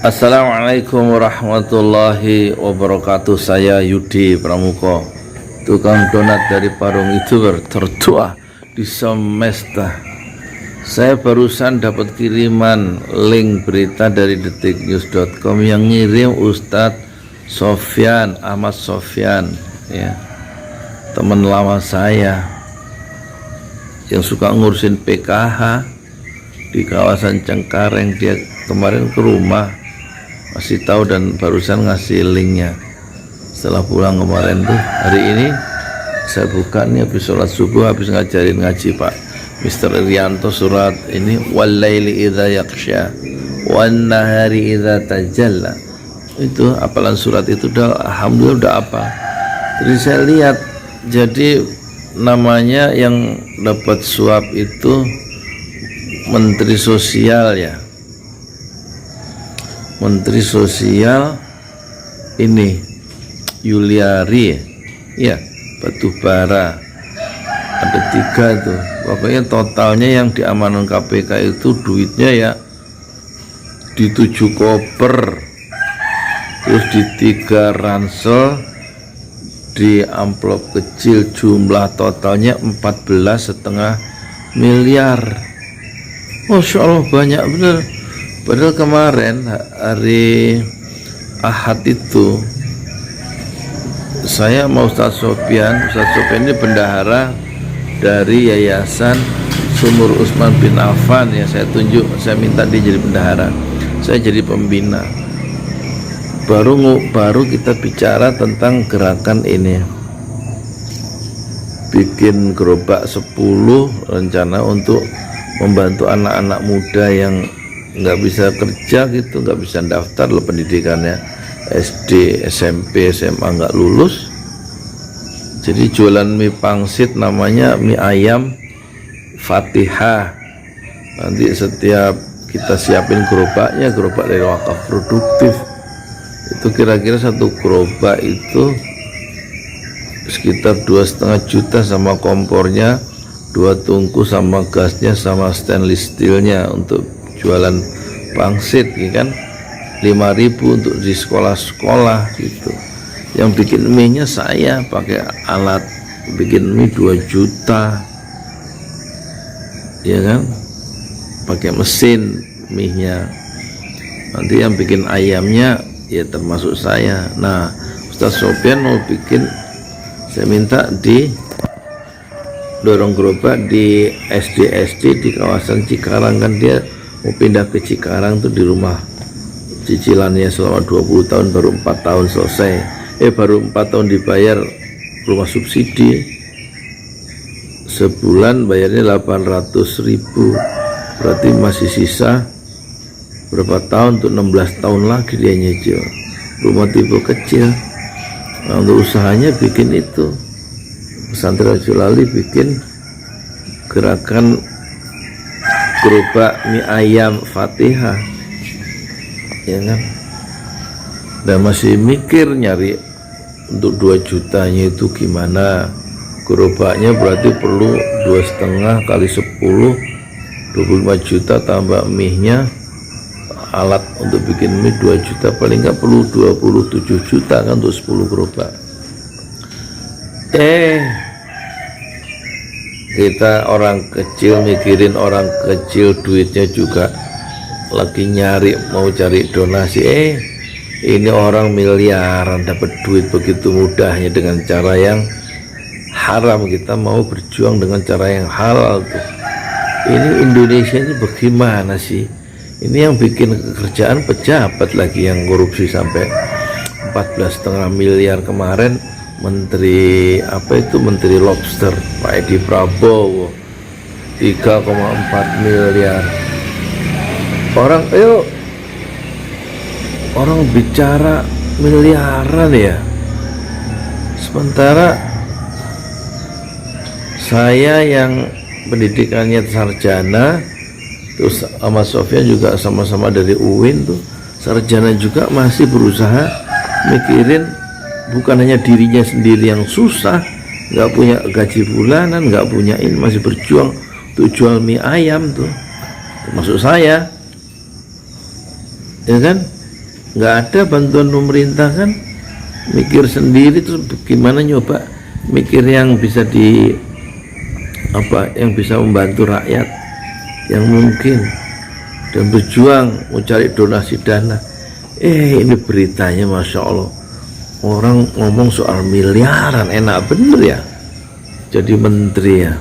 Assalamualaikum warahmatullahi wabarakatuh. Saya Yudi Pramuko, tukang donat dari Parung YouTuber tertua di semesta. Saya barusan dapat kiriman link berita dari detiknews.com yang ngirim Ustadz Sofyan, Ahmad Sofyan, ya, teman lama saya yang suka ngurusin PKH di kawasan Cengkareng. Dia kemarin ke rumah, masih tahu dan barusan ngasih linknya setelah pulang kemarin tuh. Hari ini saya buka nih, habis sholat subuh, habis ngajarin ngaji Pak Mr. Irianto surat ini, walaili idza yaghsha wan nahari idza tajalla. Itu hafalan surat itu udah, alhamdulillah udah apa. Jadi saya lihat, jadi namanya yang dapat suap itu Menteri Sosial, ya, Menteri Sosial ini Yuliari, ya, Batubara. Ada 3 tuh, pokoknya totalnya yang diamankan KPK itu duitnya ya di 7 koper, terus di 3 ransel, di amplop kecil, jumlah totalnya 14,5 miliar. Masya Allah, banyak bener. Padahal kemarin hari Ahad itu saya mau Ustadz Sofyan ini bendahara dari Yayasan Sumur Utsman bin Affan, ya, saya tunjuk, saya minta dia jadi bendahara, saya jadi pembina. Baru kita bicara tentang gerakan ini, bikin gerobak 10, rencana untuk membantu anak-anak muda yang nggak bisa kerja gitu, nggak bisa daftar loh pendidikannya, SD, SMP, SMA nggak lulus. Jadi jualan mie pangsit, namanya mie ayam Fatihah. Nanti setiap kita siapin gerobaknya, gerobak dari wakaf produktif itu kira-kira 1 gerobak itu sekitar 2,5 juta sama kompornya, 2 tungku sama gasnya sama stainless steelnya untuk jualan pangsit, ya kan. 5.000 untuk di sekolah-sekolah gitu. Yang bikin mie nya saya pakai alat bikin mie 2 juta, ya kan, pakai mesin mie nya. Nanti yang bikin ayamnya ya termasuk saya. Nah, Ustadz Sofyan mau bikin, saya minta di dorong gerobak di SD di kawasan Cikarang, kan dia mau pindah ke Cikarang tuh, di rumah cicilannya selama 20 tahun, baru 4 tahun selesai, baru 4 tahun dibayar rumah subsidi, sebulan bayarnya 800.000, berarti masih sisa berapa tahun, untuk 16 tahun lagi dia nyicil rumah tipe kecil. Nah, untuk usahanya bikin itu, Pesantren Julali bikin gerakan gerobak mie ayam Fatihah, ya kan. Dan masih mikir nyari untuk 2 jutanya itu gimana. Gerobaknya berarti perlu 2,5 kali 10, 25 juta, tambah mie nya, alat untuk bikin mie 2 juta, paling nggak perlu 27 juta kan untuk 10 gerobak. Kita orang kecil mikirin orang kecil, duitnya juga lagi nyari, mau cari donasi, ini orang miliaran dapat duit begitu mudahnya dengan cara yang haram. Kita mau berjuang dengan cara yang halal tuh. Ini Indonesia ini bagaimana sih? Ini yang bikin kerjaan pejabat lagi yang korupsi sampai 14,5 miliar kemarin. Menteri apa itu, Menteri Lobster Pak Edi Prabowo 3,4 miliar. Orang bicara miliaran ya, sementara saya yang pendidikannya sarjana, terus sama Sofyan juga sama-sama dari UIN tuh, sarjana juga, masih berusaha mikirin bukan hanya dirinya sendiri yang susah, nggak punya gaji bulanan, nggak punya ini, masih berjuang untuk jual mie ayam tuh, termasuk saya, ya kan. nggak ada bantuan pemerintah kan, mikir sendiri. Terus gimana nyoba mikir yang bisa yang bisa membantu rakyat yang mungkin, dan berjuang mencari donasi dana. Ini beritanya Masya Allah, orang ngomong soal miliaran, enak bener ya jadi menteri ya.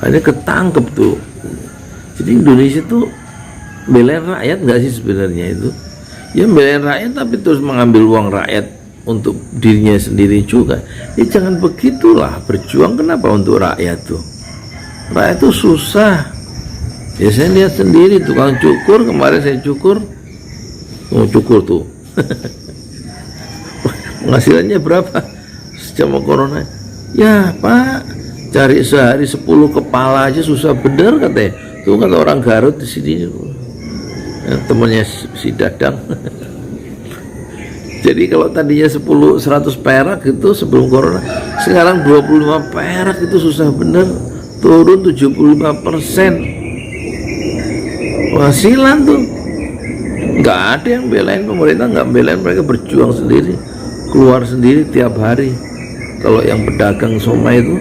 Ini ketangkep tuh. Jadi Indonesia tuh belain rakyat nggak sih sebenarnya itu? Ya belain rakyat tapi terus mengambil uang rakyat untuk dirinya sendiri juga. Ya jangan begitulah, berjuang kenapa untuk rakyat tuh? Rakyat tuh susah. Ya saya lihat sendiri tukang cukur, kemarin saya cukur tuh penghasilannya berapa sejak corona? Ya Pak, cari sehari 10 kepala aja susah bener katanya. Tuh kata orang Garut di sini, temennya si Dadang. Jadi kalau tadinya 100 perak itu sebelum corona, sekarang 25 perak itu susah bener, turun 75% penghasilan tuh. Nggak ada yang belain pemerintah, nggak belain, mereka berjuang sendiri, keluar sendiri tiap hari. Kalau yang pedagang somai itu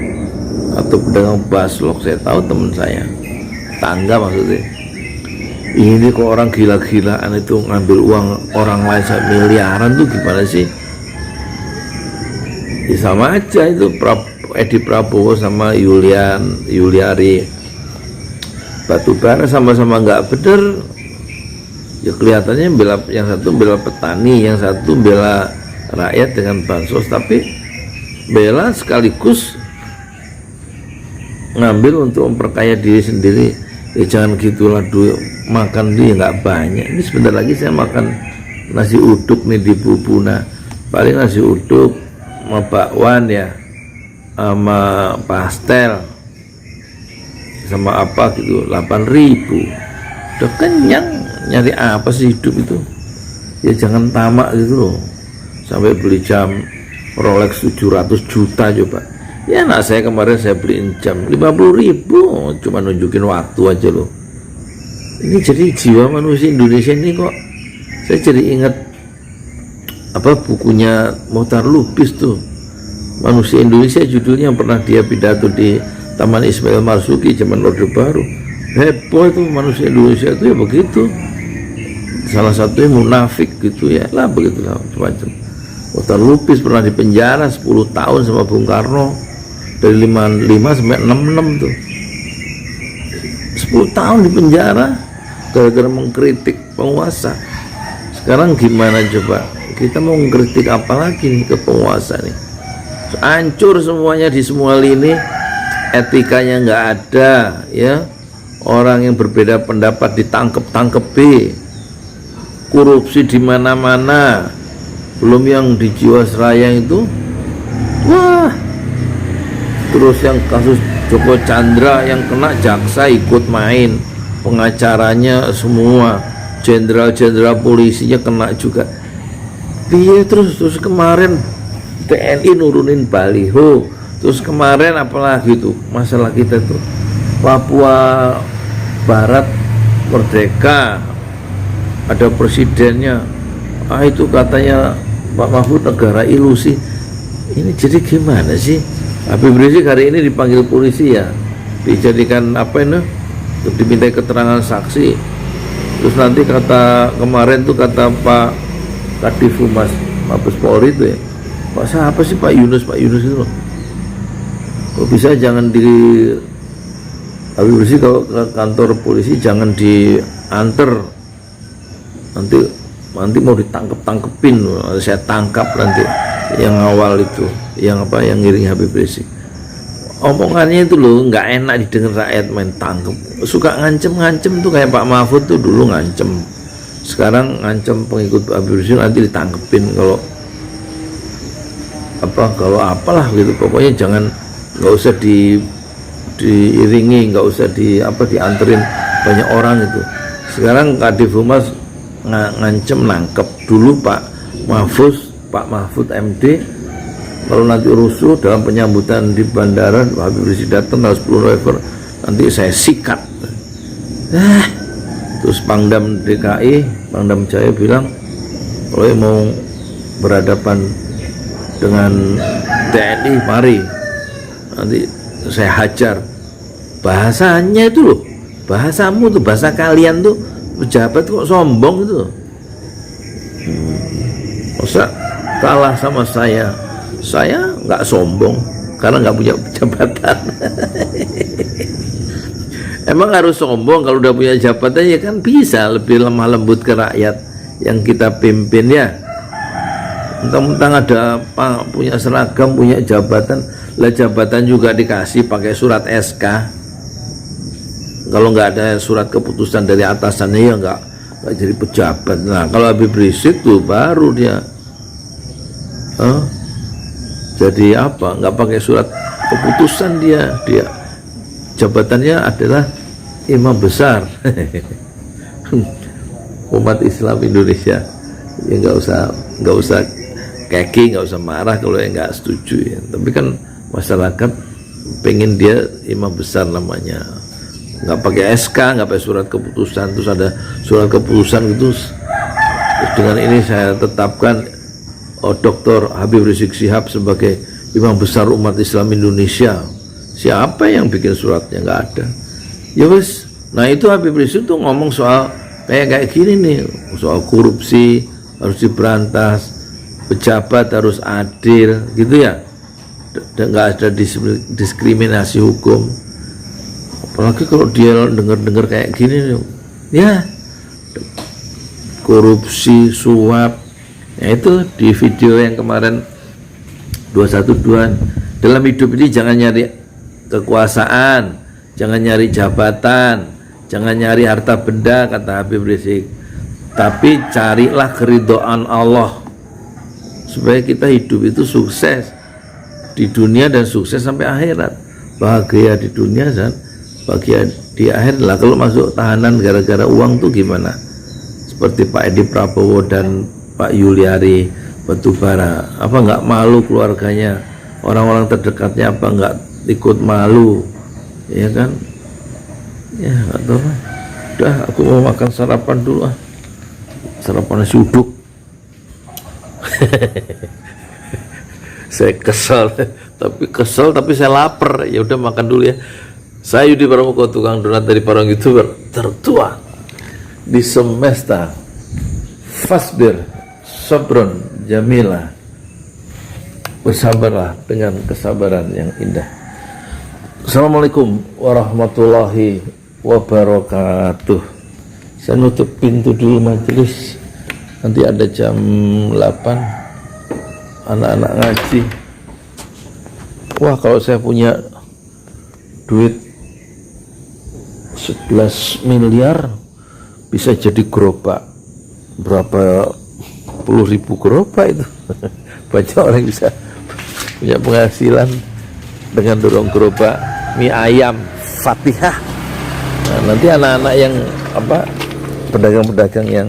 atau pedagang baslok, saya tahu teman saya, tangga maksudnya, ini kok orang gila-gilaan itu ngambil uang orang lain miliaran tuh gimana sih? Ya sama aja itu Edi Prabowo sama Yuliari batubara sama-sama nggak bener. Ya kelihatannya yang satu bela petani, yang satu bela rakyat dengan bansos, tapi bela sekaligus ngambil untuk memperkaya diri sendiri. Ya jangan gitulah, duit makan dia nggak banyak. Ini sebentar lagi saya makan nasi uduk nih di Bubuna, paling nasi uduk sama bakwan ya, sama pastel, sama apa gitu, 8.000 udah kenyang. Nyari apa sih hidup itu? Ya jangan tamak gitu loh, sampai beli jam Rolex 700 juta coba. Ya anak saya kemarin saya beliin jam 50.000, cuma nunjukin waktu aja loh. Ini jadi jiwa manusia Indonesia ini kok, saya jadi ingat bukunya Mohtar Lubis tuh, Manusia Indonesia judulnya, yang pernah dia pidato di Taman Ismail Marzuki zaman Orde Baru. Heboh itu manusia Indonesia itu ya begitu, salah satunya munafik gitu ya lah, begitulah macam. Mohtar Lubis pernah di penjara 10 tahun sama Bung Karno, dari 55 sampai 66 tuh, 10 tahun di penjara gara-gara mengkritik penguasa. Sekarang gimana coba, kita mau mengkritik apa lagi nih ke penguasa nih? Hancur semuanya di semua lini, etikanya nggak ada ya, orang yang berbeda pendapat ditangkep-tangkepi, korupsi di mana-mana. Belum yang di Jiwasraya itu, wah, terus yang kasus Joko Chandra yang kena jaksa ikut main, pengacaranya semua, jenderal-jenderal polisinya kena juga. Iya, terus kemarin TNI nurunin baliho, terus kemarin apalagi tuh masalah kita tuh Papua Barat merdeka, ada presidennya, itu katanya Pak Mahfud negara ilusi. Ini jadi gimana sih? Habib Rizik hari ini dipanggil polisi ya, dijadikan untuk dimintai keterangan saksi. Terus nanti kemarin tuh kata Pak Kadif Humas Mabes Polri itu ya, Pak siapa sih Pak Yunus itu loh, kok bisa jangan di Habib Rizik kalau ke kantor polisi jangan diantar, nanti mau ditangkepin, saya tangkap nanti yang awal itu, yang ngiring Habib Rizik. Omongannya itu loh nggak enak didengar rakyat, main tangkep, suka ngancem tuh, kayak Pak Mahfud tuh dulu ngancem, sekarang ngancem pengikut Habib Rizik nanti ditangkepin kalau apalah gitu. Pokoknya nggak usah diiringi, nggak usah dianterin banyak orang itu. Sekarang Kadif Humas ngancem nangkep. Dulu Pak Mahfud MD kalau nanti rusuh dalam penyambutan di bandara, Habib Rizik datang tanggal 10 November, nanti saya sikat. Terus Pangdam DKI, Pangdam Jaya bilang Kalau yang mau berhadapan dengan TNI, mari nanti saya hajar. Bahasanya itu loh, bahasamu tuh, bahasa kalian tuh, pejabat kok sombong itu. Masa kalah sama saya nggak sombong karena nggak punya jabatan. Emang harus sombong kalau udah punya jabatan? Ya kan bisa lebih lemah lembut ke rakyat yang kita pimpin ya. Mentang-mentang ada apa, punya seragam, punya jabatan, lah jabatan juga dikasih pakai surat SK. Kalau nggak ada surat keputusan dari atasannya ya nggak jadi pejabat. Nah kalau Habib Rizik tuh baru dia jadi apa, nggak pakai surat keputusan, dia jabatannya adalah imam besar umat Islam Indonesia. Ya nggak usah keki, nggak usah marah kalau yang nggak setuju ya. Tapi kan masyarakat pengen dia imam besar namanya, nggak pakai SK, nggak pakai surat keputusan. Terus ada surat keputusan gitu, dengan ini saya tetapkan Dr. Habib Rizik Syihab sebagai imam besar umat Islam Indonesia. Siapa yang bikin suratnya? Nggak ada. Ya wes. Nah itu Habib Rizik tuh ngomong soal kayak gini nih, soal korupsi harus diberantas, pejabat harus adil gitu ya, dan nggak ada diskriminasi hukum. Apalagi kalau dia dengar kayak gini nih, ya korupsi, suap. Ya itu di video yang kemarin 212, dalam hidup ini jangan nyari kekuasaan, jangan nyari jabatan, jangan nyari harta benda, kata Habib Rizik, tapi carilah keridhaan Allah supaya kita hidup itu sukses di dunia dan sukses sampai akhirat, bahagia di dunia dan bahagia di akhirat. Lah kalau masuk tahanan gara-gara uang tuh gimana? Seperti Pak Edi Prabowo dan Pak Yuliari Batubara, apa nggak malu keluarganya, orang-orang terdekatnya, apa nggak ikut malu, ya kan? Ya nggak tahu. Udah, aku mau makan sarapan dulu ah. Sarapan nasi uduk. Saya kesel tapi saya lapar. Ya udah makan dulu ya. Saya Yudi Pramuko, tukang donat dari Parang YouTuber tertua di semesta. Fasbir Sabron Jamila, bersabarlah dengan kesabaran yang indah. Assalamualaikum warahmatullahi wabarakatuh. Saya nutup pintu dulu majelis, nanti ada jam 8 anak-anak ngaji. Wah kalau saya punya duit 11 miliar bisa jadi gerobak berapa puluh ribu gerobak itu. Banyak orang bisa punya penghasilan dengan dorong gerobak mie ayam Fatihah. Nah, nanti anak-anak yang apa, pedagang-pedagang yang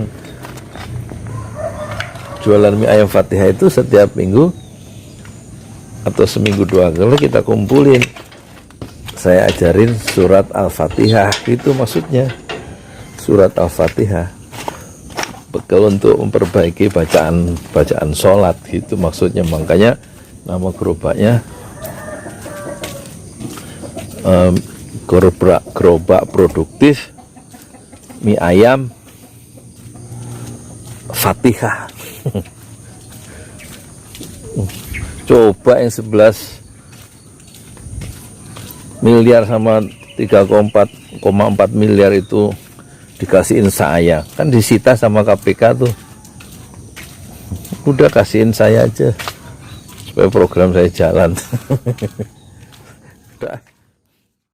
jualan mie ayam Fatihah itu setiap minggu atau seminggu 2 kali kita kumpulin, saya ajarin surat Al-Fatihah. Itu maksudnya surat Al-Fatihah, bekal untuk memperbaiki bacaan sholat gitu maksudnya. Makanya nama gerobaknya gerobak produktif mie ayam Fatihah. Coba yang 11 miliar sama 3,4 miliar itu dikasihin saya, kan disita sama KPK tuh. Udah kasihin saya aja supaya program saya jalan. Udah.